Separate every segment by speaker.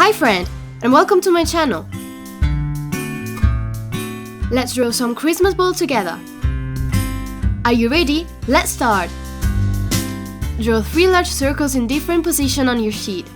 Speaker 1: Hi friend, and welcome to my channel. Let's draw some Christmas ball together. Are you ready? Let's start! Draw 3 large circles in different positions on your sheet.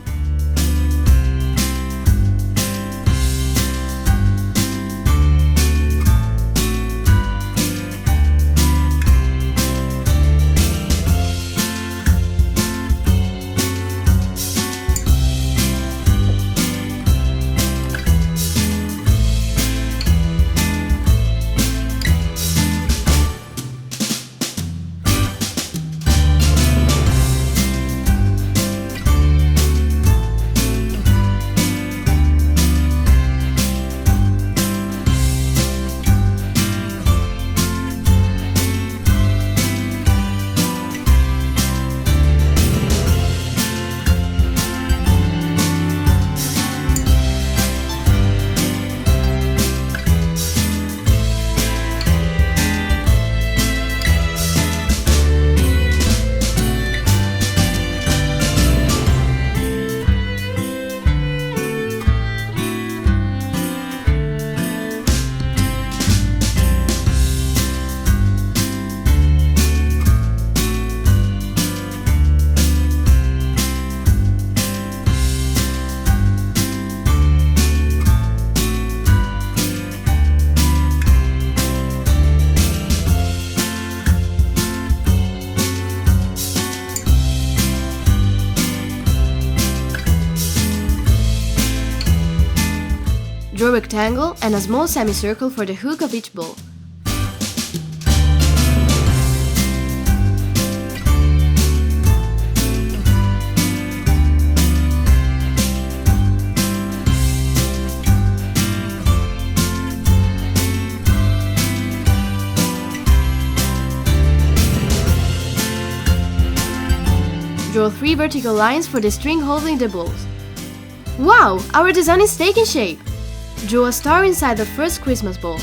Speaker 1: Draw a rectangle and a small semicircle for the hook of each ball. Draw 3 vertical lines for the string holding the balls. Wow! Our design is taking shape! Draw a star inside the first Christmas ball.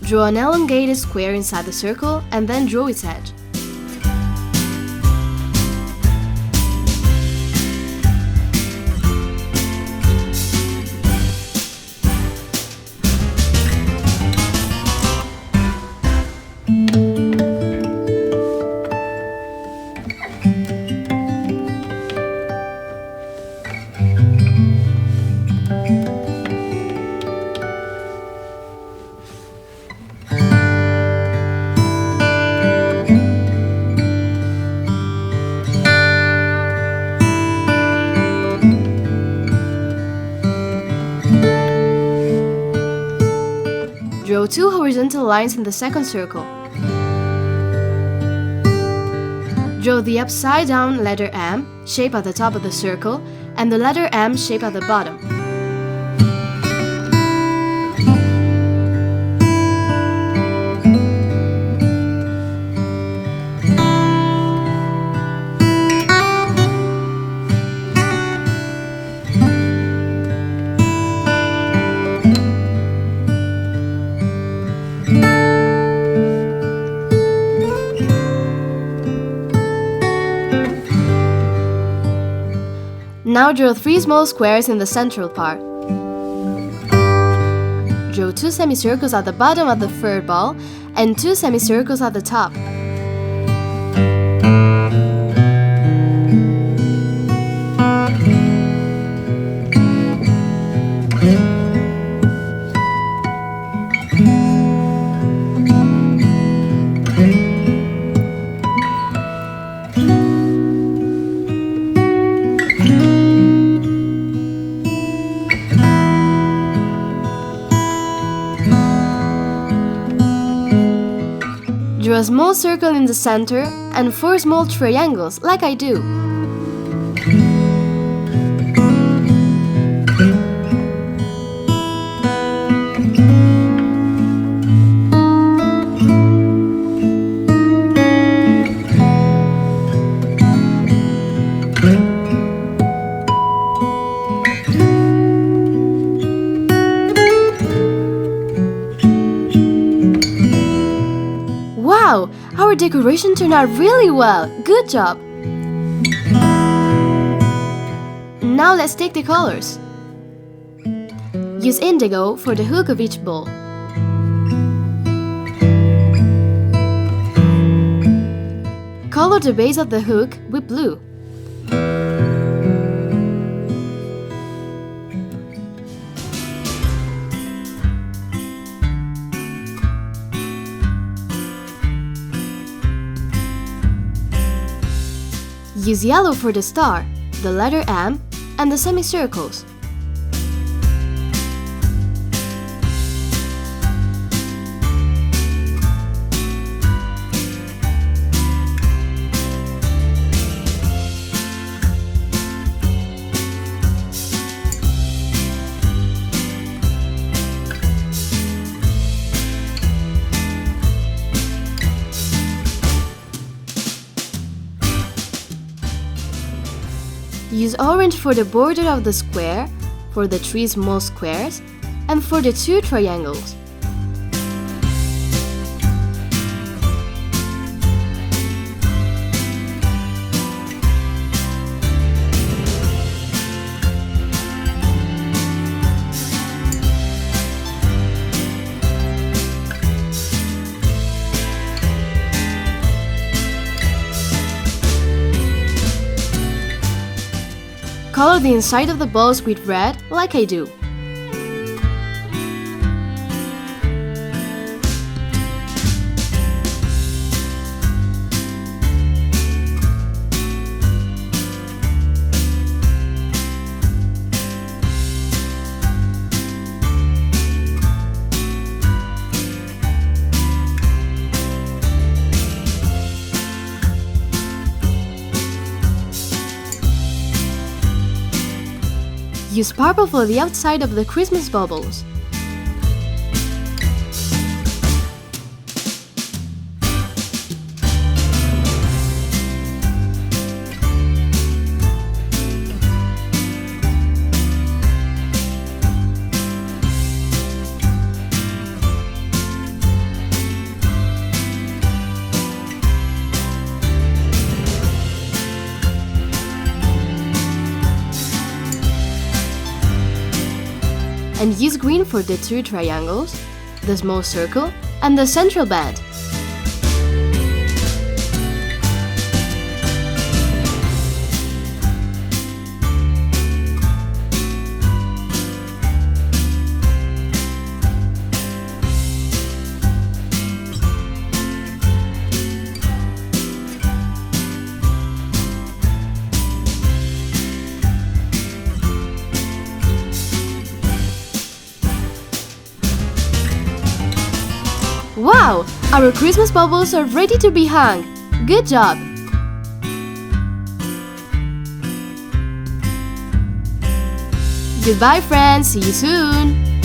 Speaker 1: Draw an elongated square inside the circle and then draw its edge. Draw 2 horizontal lines in the second circle. Draw the upside-down letter M shape at the top of the circle and the letter M shape at the bottom. Now draw 3 small squares in the central part. Draw 2 semicircles at the bottom of the third ball and 2 semicircles at the top. Draw a small circle in the center and 4 small triangles, like I do. Our decoration turned out really well! Good job! Now let's take the colors. Use indigo for the hook of each ball. Color the base of the hook with blue. Use yellow for the star, the letter M, and the semicircles. Use orange for the border of the square, for the 3 small squares, and for the 2 triangles. Color the inside of the balls with red, like I do. Use purple for the outside of the Christmas bubbles. And use green for the 2 triangles, the small circle, and the central band. Wow! Our Christmas bubbles are ready to be hung! Good job! Goodbye friends, see you soon!